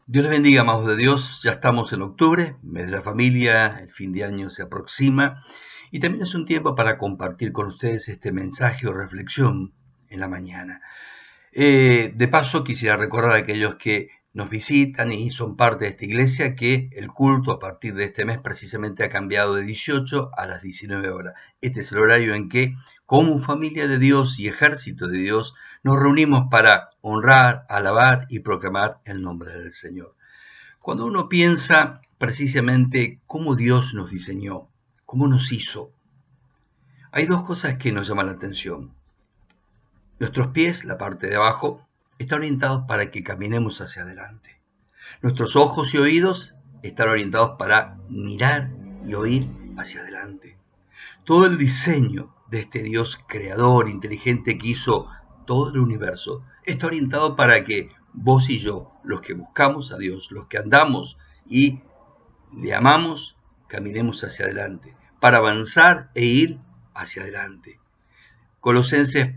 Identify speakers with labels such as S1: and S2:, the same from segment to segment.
S1: Dios les bendiga, amados de Dios. Ya estamos en octubre, mes de la familia, el fin de año se aproxima y también es un tiempo para compartir con ustedes este mensaje o reflexión en la mañana. De paso, quisiera recordar a aquellos que nos visitan y son parte de esta iglesia que el culto a partir de este mes precisamente ha cambiado de 18 a las 19 horas. Este es el horario en que, como familia de Dios y ejército de Dios, nos reunimos para honrar, alabar y proclamar el nombre del Señor. Cuando uno piensa precisamente cómo Dios nos diseñó, cómo nos hizo, hay dos cosas que nos llaman la atención. Nuestros pies, la parte de abajo, están orientados para que caminemos hacia adelante. Nuestros ojos y oídos están orientados para mirar y oír hacia adelante. Todo el diseño de este Dios creador, inteligente, que hizo todo el universo, está orientado para que vos y yo, los que buscamos a Dios, los que andamos y le amamos, caminemos hacia adelante, para avanzar e ir hacia adelante. Colosenses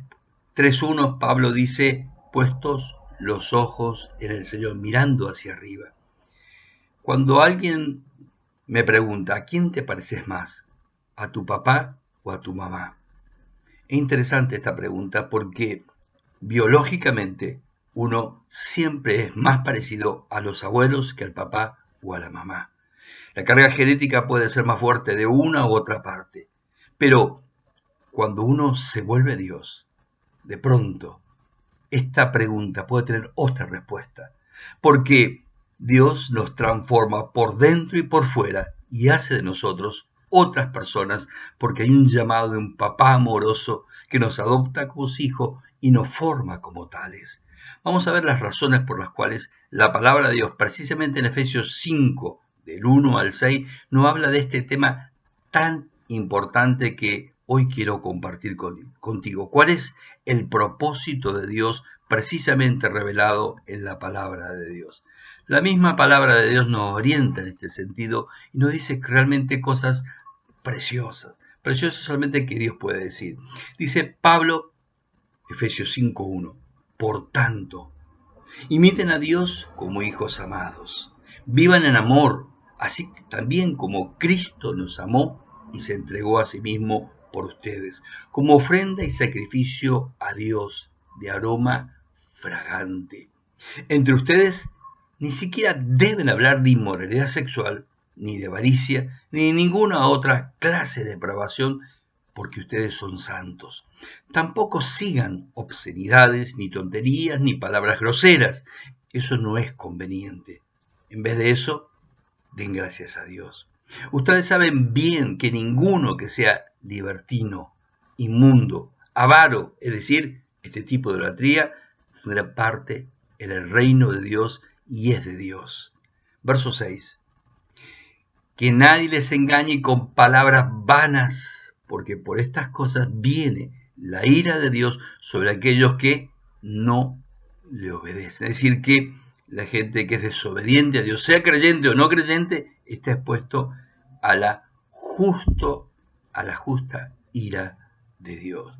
S1: 3:1, Pablo dice, puestos los ojos en el Señor, mirando hacia arriba. Cuando alguien me pregunta, ¿a quién te pareces más? ¿A tu papá o a tu mamá? Es interesante esta pregunta porque biológicamente uno siempre es más parecido a los abuelos que al papá o a la mamá. La carga genética puede ser más fuerte de una u otra parte, pero cuando uno se vuelve Dios, de pronto esta pregunta puede tener otra respuesta, porque Dios nos transforma por dentro y por fuera y hace de nosotros otras personas, porque hay un llamado de un papá amoroso que nos adopta como hijos y nos forma como tales. Vamos a ver las razones por las cuales la palabra de Dios, precisamente en Efesios 5, del 1 al 6, nos habla de este tema tan importante que hoy quiero compartir contigo. ¿Cuál es el propósito de Dios precisamente revelado en la palabra de Dios? La misma palabra de Dios nos orienta en este sentido y nos dice realmente cosas preciosas, preciosas solamente que Dios puede decir. Dice Pablo, Efesios 5:1, por tanto, imiten a Dios como hijos amados, vivan en amor, así también como Cristo nos amó y se entregó a sí mismo por ustedes, como ofrenda y sacrificio a Dios de aroma fragante. Entre ustedes ni siquiera deben hablar de inmoralidad sexual, ni de avaricia, ni de ninguna otra clase de depravación, porque ustedes son santos. Tampoco sigan obscenidades, ni tonterías, ni palabras groseras. Eso no es conveniente. En vez de eso, den gracias a Dios. Ustedes saben bien que ninguno que sea libertino, inmundo, avaro, es decir, este tipo de idolatría, tendrá parte en el reino de Dios y es de Dios. Verso 6. Que nadie les engañe con palabras vanas, porque por estas cosas viene la ira de Dios sobre aquellos que no le obedecen. Es decir, que la gente que es desobediente a Dios, sea creyente o no creyente, está expuesto a a la justa ira de Dios.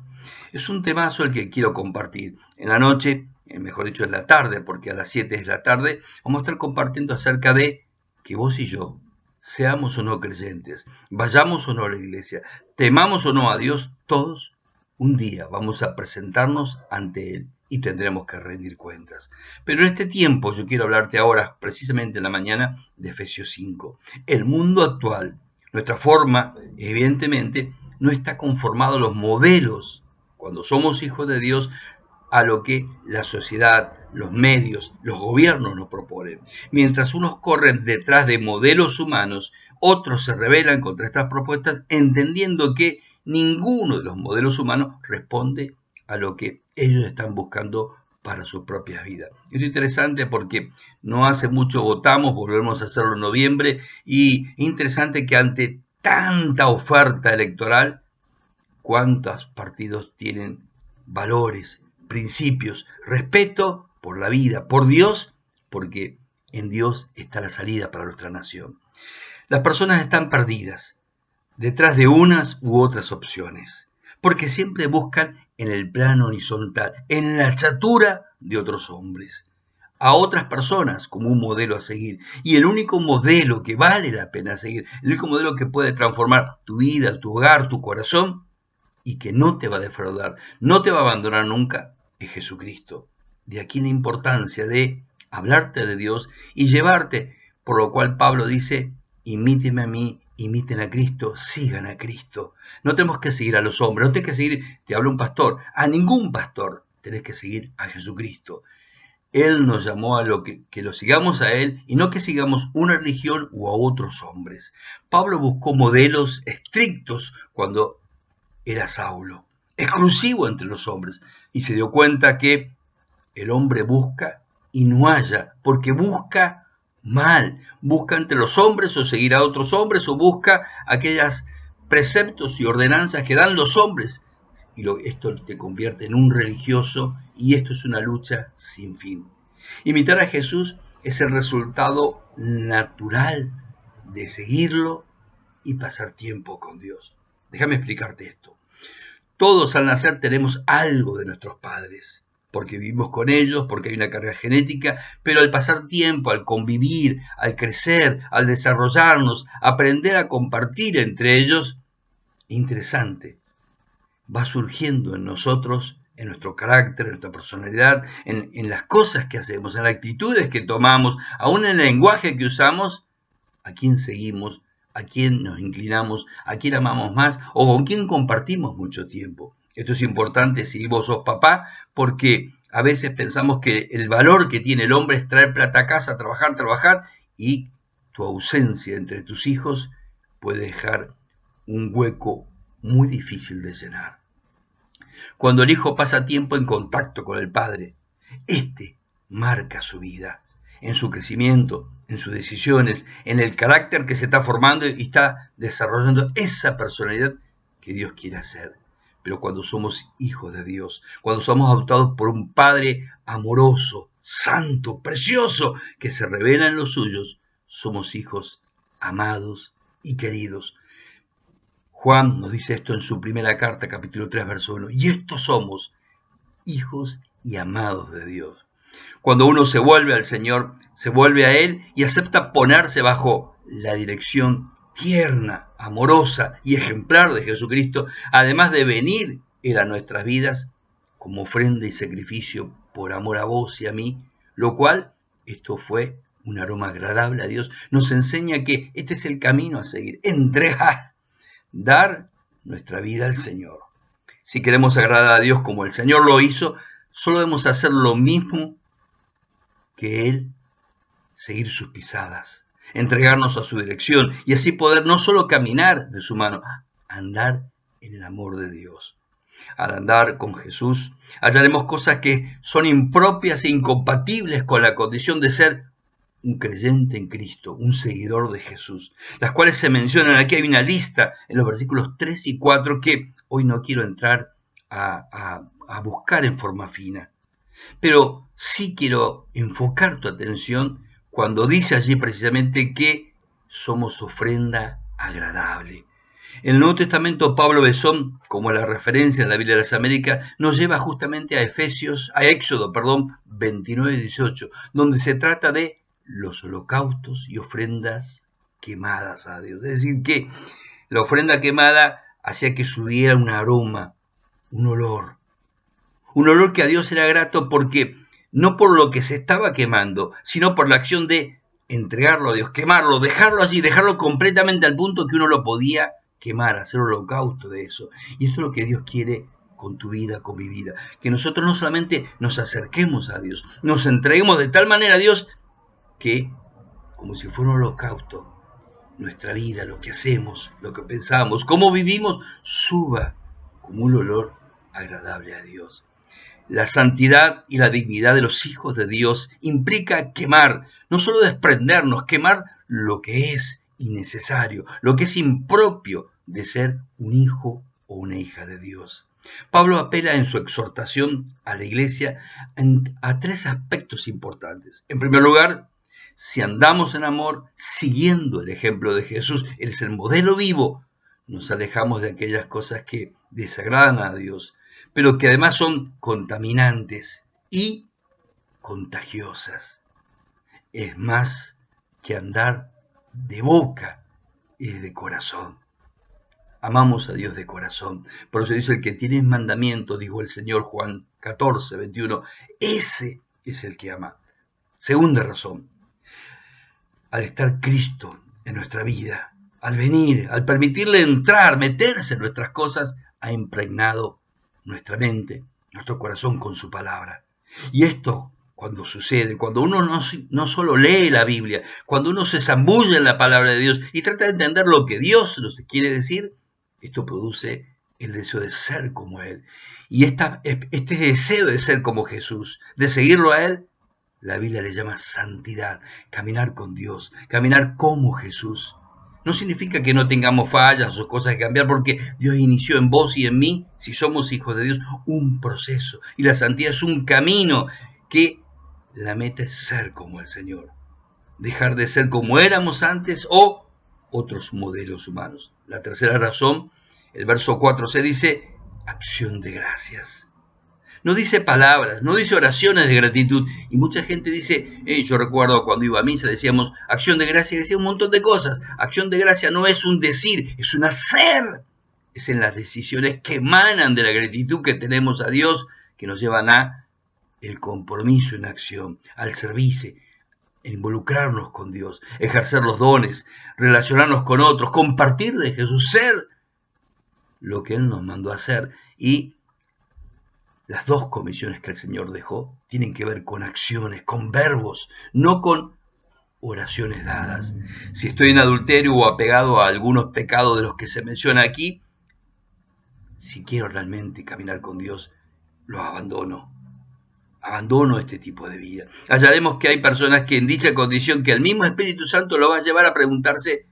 S1: Es un temazo el que quiero compartir. En la noche, mejor dicho en la tarde, porque a las 7 es la tarde, vamos a estar compartiendo acerca de que vos y yo, seamos o no creyentes, vayamos o no a la iglesia, temamos o no a Dios, todos un día vamos a presentarnos ante Él y tendremos que rendir cuentas. Pero en este tiempo yo quiero hablarte ahora, precisamente en la mañana, de Efesios 5. El mundo actual, nuestra forma, evidentemente, no está conformado a los modelos, cuando somos hijos de Dios, a lo que la sociedad, los medios, los gobiernos nos proponen. Mientras unos corren detrás de modelos humanos, otros se rebelan contra estas propuestas, entendiendo que ninguno de los modelos humanos responde a lo que ellos están buscando para sus propias vidas. Es interesante porque no hace mucho votamos, volvemos a hacerlo en noviembre, y interesante que ante tanta oferta electoral, ¿cuántos partidos tienen valores, principios, respeto por la vida, por Dios? Porque en Dios está la salida para nuestra nación. Las personas están perdidas detrás de unas u otras opciones, porque siempre buscan en el plano horizontal, en la estatura de otros hombres. a otras personas como un modelo a seguir. Y el único modelo que vale la pena seguir, el único modelo que puede transformar tu vida, tu hogar, tu corazón, y que no te va a defraudar, no te va a abandonar nunca, es Jesucristo. De aquí la importancia de hablarte de Dios y llevarte, por lo cual Pablo dice, imíteme a mí, imiten a Cristo, sigan a Cristo. No tenemos que seguir a los hombres, no tenés que seguir, te habla un pastor, a ningún pastor, tenés que seguir a Jesucristo. Él nos llamó a que lo sigamos a Él y no que sigamos una religión u a otros hombres. Pablo buscó modelos estrictos cuando era Saulo, exclusivo entre los hombres, y se dio cuenta que el hombre busca y no halla, porque busca mal, busca entre los hombres o seguir a otros hombres o busca aquellos preceptos y ordenanzas que dan los hombres, y esto te convierte en un religioso y esto es una lucha sin fin. Imitar a Jesús es el resultado natural de seguirlo y pasar tiempo con Dios. Déjame explicarte esto. Todos al nacer tenemos algo de nuestros padres, porque vivimos con ellos, porque hay una carga genética, pero al pasar tiempo, al convivir, al crecer, al desarrollarnos, aprender a compartir entre ellos, interesante, va surgiendo en nosotros, en nuestro carácter, en nuestra personalidad, en las cosas que hacemos, en las actitudes que tomamos, aún en el lenguaje que usamos, a quién seguimos, a quién nos inclinamos, a quién amamos más o con quién compartimos mucho tiempo. Esto es importante si vos sos papá, porque a veces pensamos que el valor que tiene el hombre es traer plata a casa, trabajar, y tu ausencia entre tus hijos puede dejar un hueco muy difícil de llenar. Cuando el hijo pasa tiempo en contacto con el padre, este marca su vida, en su crecimiento, en sus decisiones, en el carácter que se está formando y está desarrollando esa personalidad que Dios quiere hacer. Pero cuando somos hijos de Dios, cuando somos adoptados por un Padre amoroso, santo, precioso, que se revela en los suyos, somos hijos amados y queridos. Juan nos dice esto en su primera carta, capítulo 3, verso 1. Y estos somos hijos y amados de Dios. Cuando uno se vuelve al Señor, se vuelve a Él y acepta ponerse bajo la dirección tierna, amorosa y ejemplar de Jesucristo, además de venir Él a nuestras vidas como ofrenda y sacrificio por amor a vos y a mí, lo cual, esto fue un aroma agradable a Dios, nos enseña que este es el camino a seguir, entregar, dar nuestra vida al Señor. Si queremos agradar a Dios como el Señor lo hizo, solo debemos hacer lo mismo que Él, seguir sus pisadas, entregarnos a su dirección y así poder no solo caminar de su mano, andar en el amor de Dios. Al andar con Jesús, hallaremos cosas que son impropias e incompatibles con la condición de ser un creyente en Cristo, un seguidor de Jesús, las cuales se mencionan aquí. Hay una lista en los versículos 3 y 4 que hoy no quiero entrar a buscar en forma fina, pero sí quiero enfocar tu atención cuando dice allí precisamente que somos ofrenda agradable. En el Nuevo Testamento, Pablo Besón, como la referencia en la Biblia de las Américas, nos lleva justamente a Éxodo 29 y 18, donde se trata de los holocaustos y ofrendas quemadas a Dios. Es decir, que la ofrenda quemada hacía que subiera un aroma, un olor que a Dios era grato porque no por lo que se estaba quemando, sino por la acción de entregarlo a Dios, quemarlo, dejarlo allí, dejarlo completamente al punto que uno lo podía quemar, hacer holocausto de eso. Y esto es lo que Dios quiere con tu vida, con mi vida, que nosotros no solamente nos acerquemos a Dios, nos entreguemos de tal manera a Dios que, como si fuera un holocausto, nuestra vida, lo que hacemos, lo que pensamos, cómo vivimos, suba como un olor agradable a Dios. La santidad y la dignidad de los hijos de Dios implica quemar, no solo desprendernos, quemar lo que es innecesario, lo que es impropio de ser un hijo o una hija de Dios. Pablo apela en su exhortación a la iglesia a tres aspectos importantes. En primer lugar, si andamos en amor, siguiendo el ejemplo de Jesús, Él es el modelo vivo, nos alejamos de aquellas cosas que desagradan a Dios, pero que además son contaminantes y contagiosas. Es más que andar de boca, es de corazón. Amamos a Dios de corazón. Por eso dice: el que tiene mandamiento, dijo el Señor, Juan 14, 21, ese es el que ama. Segunda razón: al estar Cristo en nuestra vida, al venir, al permitirle entrar, meterse en nuestras cosas, ha impregnado nuestra mente, nuestro corazón con su palabra. Y esto, cuando sucede, cuando uno no solo lee la Biblia, cuando uno se zambulla en la palabra de Dios y trata de entender lo que Dios nos quiere decir, esto produce el deseo de ser como Él. Y este deseo de ser como Jesús, de seguirlo a Él, la Biblia le llama santidad, caminar con Dios, caminar como Jesús. No significa que no tengamos fallas o cosas que cambiar, porque Dios inició en vos y en mí, si somos hijos de Dios, un proceso. Y la santidad es un camino que la meta es ser como el Señor. Dejar de ser como éramos antes o otros modelos humanos. La tercera razón, el verso 4 se dice acción de gracias. No dice palabras, no dice oraciones de gratitud. Y mucha gente dice, yo recuerdo cuando iba a misa, decíamos acción de gracia, y decía un montón de cosas. Acción de gracia no es un decir, es un hacer. Es en las decisiones que emanan de la gratitud que tenemos a Dios, que nos llevan a el compromiso en acción, al servicio, involucrarnos con Dios, ejercer los dones, relacionarnos con otros, compartir de Jesús, ser lo que Él nos mandó a hacer. Y las dos comisiones que el Señor dejó tienen que ver con acciones, con verbos, no con oraciones dadas. Si estoy en adulterio o apegado a algunos pecados de los que se menciona aquí, si quiero realmente caminar con Dios, los abandono. Abandono este tipo de vida. Hallaremos que hay personas que en dicha condición, que el mismo Espíritu Santo lo va a llevar a preguntarse: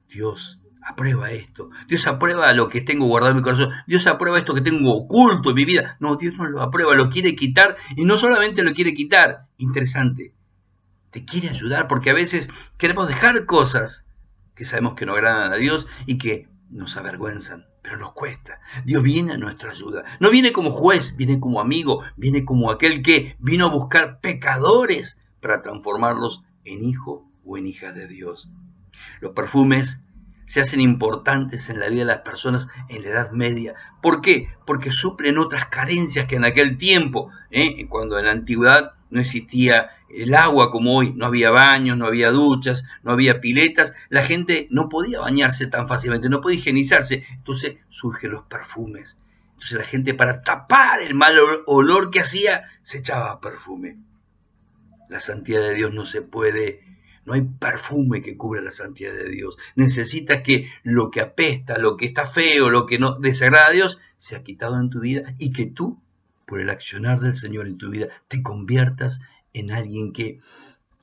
S1: Dios aprueba esto, Dios aprueba lo que tengo guardado en mi corazón, Dios aprueba esto que tengo oculto en mi vida. No, Dios no lo aprueba, lo quiere quitar, y no solamente lo quiere quitar, interesante, te quiere ayudar, porque a veces queremos dejar cosas que sabemos que no agradan a Dios y que nos avergüenzan, pero nos cuesta. Dios viene a nuestra ayuda, no viene como juez, viene como amigo, viene como aquel que vino a buscar pecadores para transformarlos en hijo o en hija de Dios. Los perfumes se hacen importantes en la vida de las personas en la Edad Media. ¿Por qué? Porque suplen otras carencias que en aquel tiempo, cuando en la antigüedad no existía el agua como hoy, no había baños, no había duchas, no había piletas, la gente no podía bañarse tan fácilmente, no podía higienizarse, entonces surgen los perfumes. Entonces la gente, para tapar el mal olor que hacía, se echaba perfume. La santidad de Dios no se puede... No hay perfume que cubra la santidad de Dios. Necesitas que lo que apesta, lo que está feo, lo que no desagrada a Dios, sea quitado en tu vida, y que tú, por el accionar del Señor en tu vida, te conviertas en alguien que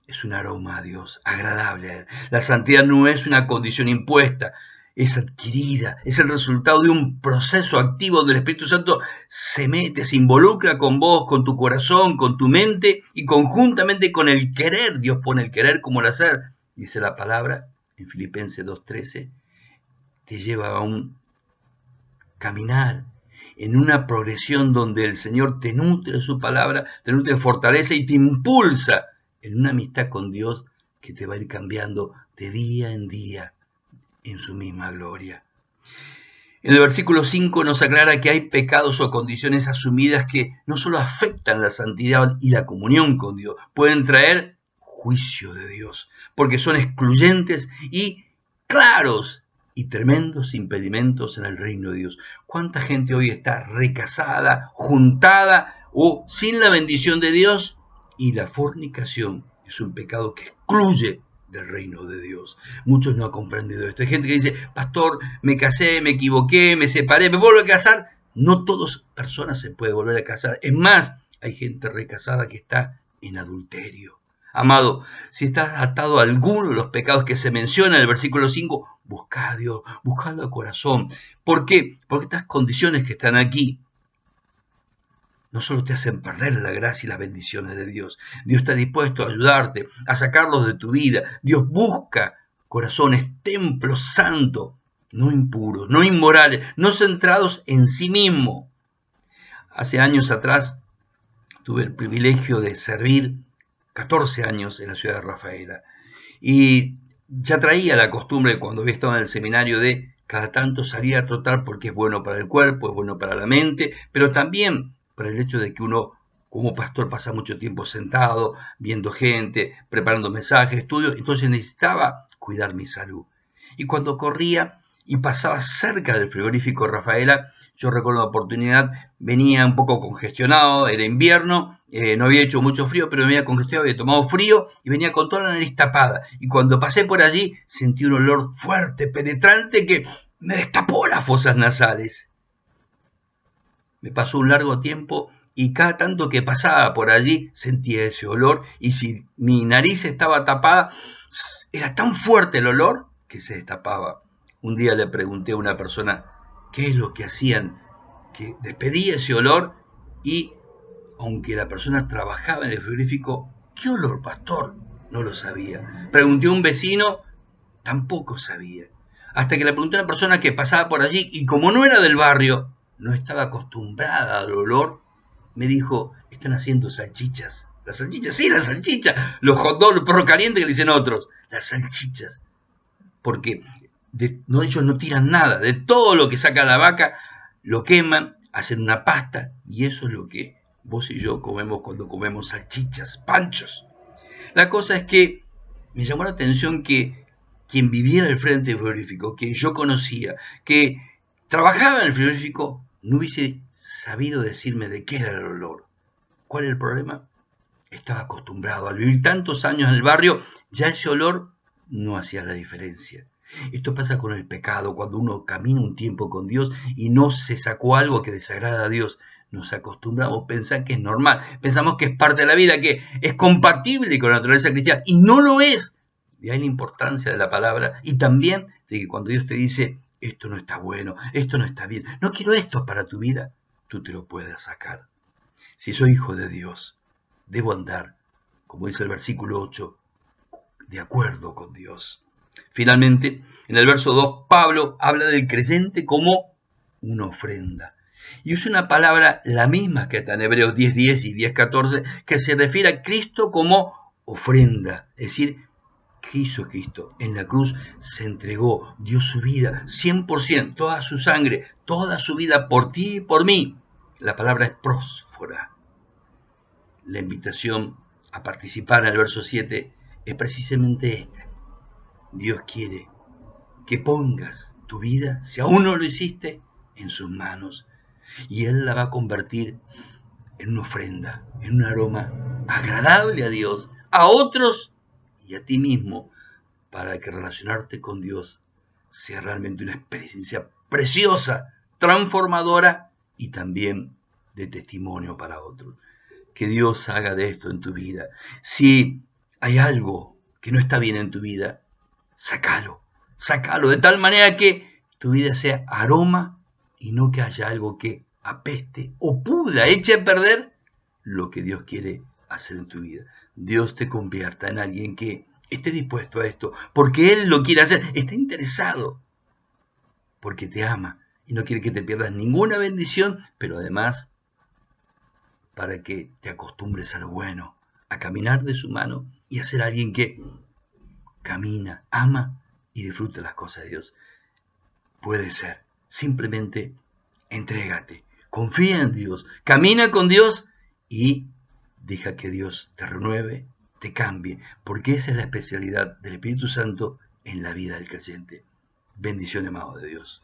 S1: es un aroma a Dios, agradable a Él. La santidad no es una condición impuesta, es adquirida, es el resultado de un proceso activo donde el Espíritu Santo se mete, se involucra con vos, con tu corazón, con tu mente, y conjuntamente con el querer. Dios pone el querer como el hacer. Dice la palabra en Filipenses 2:13, te lleva a un caminar en una progresión donde el Señor te nutre de su palabra, te nutre de fortaleza y te impulsa en una amistad con Dios que te va a ir cambiando de día en día en su misma gloria. En el versículo 5 nos aclara que hay pecados o condiciones asumidas que no solo afectan la santidad y la comunión con Dios, pueden traer juicio de Dios, porque son excluyentes y claros y tremendos impedimentos en el reino de Dios. ¿Cuánta gente hoy está recasada, juntada o sin la bendición de Dios? Y la fornicación es un pecado que excluye del reino de Dios. Muchos no han comprendido esto. Hay gente que dice: pastor, me casé, me equivoqué, me separé, me vuelvo a casar. No todas personas se pueden volver a casar. Es más, hay gente recasada que está en adulterio. Amado, si estás atado a alguno de los pecados que se menciona en el versículo 5, busca a Dios, buscalo de corazón. ¿Por qué? Porque estas condiciones que están aquí no solo te hacen perder la gracia y las bendiciones de Dios. Dios está dispuesto a ayudarte, a sacarlos de tu vida. Dios busca corazones, templos santos, no impuros, no inmorales, no centrados en sí mismo. Hace años atrás Tuve el privilegio de servir 14 años en la ciudad de Rafaela. Y ya traía la costumbre cuando había estado en el seminario de cada tanto salir a trotar porque es bueno para el cuerpo, es bueno para la mente, pero también para el hecho de que uno como pastor pasa mucho tiempo sentado, viendo gente, preparando mensajes, estudios, entonces necesitaba cuidar mi salud. Y cuando corría y pasaba cerca del frigorífico Rafaela, yo recuerdo la oportunidad, venía un poco congestionado, era invierno, no había hecho mucho frío, pero me había congestionado, había tomado frío y venía con toda la nariz tapada. Y cuando pasé por allí, sentí un olor fuerte, penetrante, que me destapó las fosas nasales. Me pasó un largo tiempo y cada tanto que pasaba por allí sentía ese olor, y si mi nariz estaba tapada, era tan fuerte el olor que se destapaba. Un día le pregunté a una persona qué es lo que hacían, que despedía ese olor, y aunque la persona trabajaba en el frigorífico, ¿qué olor, pastor? No lo sabía. Pregunté a un vecino, tampoco sabía. Hasta que le pregunté a una persona que pasaba por allí y como no era del barrio, no estaba acostumbrada al olor, me dijo, están haciendo salchichas. Las salchichas, sí, las salchichas. Los hot dogs, los perros calientes que le dicen otros. Las salchichas. Porque ellos no tiran nada. De todo lo que saca la vaca, lo queman, hacen una pasta. Y eso es lo que vos y yo comemos cuando comemos salchichas, panchos. La cosa es que me llamó la atención que quien viviera al frente del frigorífico, que yo conocía, que trabajaba en el frigorífico, no hubiese sabido decirme de qué era el olor. ¿Cuál es el problema? Estaba acostumbrado. Al vivir tantos años en el barrio, ya ese olor no hacía la diferencia. Esto pasa con el pecado, cuando uno camina un tiempo con Dios y no se sacó algo que desagrada a Dios. Nos acostumbramos a pensar que es normal, pensamos que es parte de la vida, que es compatible con la naturaleza cristiana, y no lo es. De ahí la importancia de la palabra, y también de que cuando Dios te dice, esto no está bueno, esto no está bien, no quiero esto para tu vida, tú te lo puedes sacar. Si soy hijo de Dios, debo andar, como dice el versículo 8, de acuerdo con Dios. Finalmente, en el verso 2, Pablo habla del creyente como una ofrenda. Y usa una palabra la misma que está en Hebreos 10:10 y 10:14, que se refiere a Cristo como ofrenda. Es decir, ¿qué hizo Cristo? En la cruz se entregó, dio su vida, 100%, toda su sangre, toda su vida por ti y por mí. La palabra es prósfora. La invitación a participar en el verso 7 es precisamente esta. Dios quiere que pongas tu vida, si aún no lo hiciste, en sus manos, y Él la va a convertir en una ofrenda, en un aroma agradable a Dios, a otros y a ti mismo, para que relacionarte con Dios sea realmente una experiencia preciosa, transformadora y también de testimonio para otros. Que Dios haga de esto en tu vida. Si hay algo que no está bien en tu vida, sácalo de tal manera que tu vida sea aroma y no que haya algo que apeste o pudra, eche a perder lo que Dios quiere hacer en tu vida. Dios te convierta en alguien que esté dispuesto a esto, porque Él lo quiere hacer, está interesado, porque te ama y no quiere que te pierdas ninguna bendición, pero además para que te acostumbres a lo bueno, a caminar de su mano y a ser alguien que camina, ama y disfruta las cosas de Dios. Puede ser, simplemente entrégate, confía en Dios, camina con Dios y deja que Dios te renueve, te cambie, porque esa es la especialidad del Espíritu Santo en la vida del creyente. Bendición, amado de Dios.